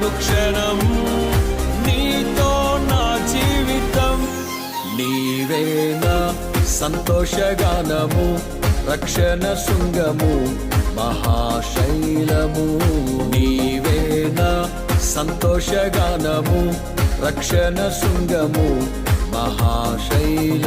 అనుక్షణం నీతో నా జీవితం. నీవేనా సంతోషగానము, రక్షణ శృంగము, మహాశైలము. నీవేనా సంతోషగానము, రక్షణ శృంగము, మహాశైలము.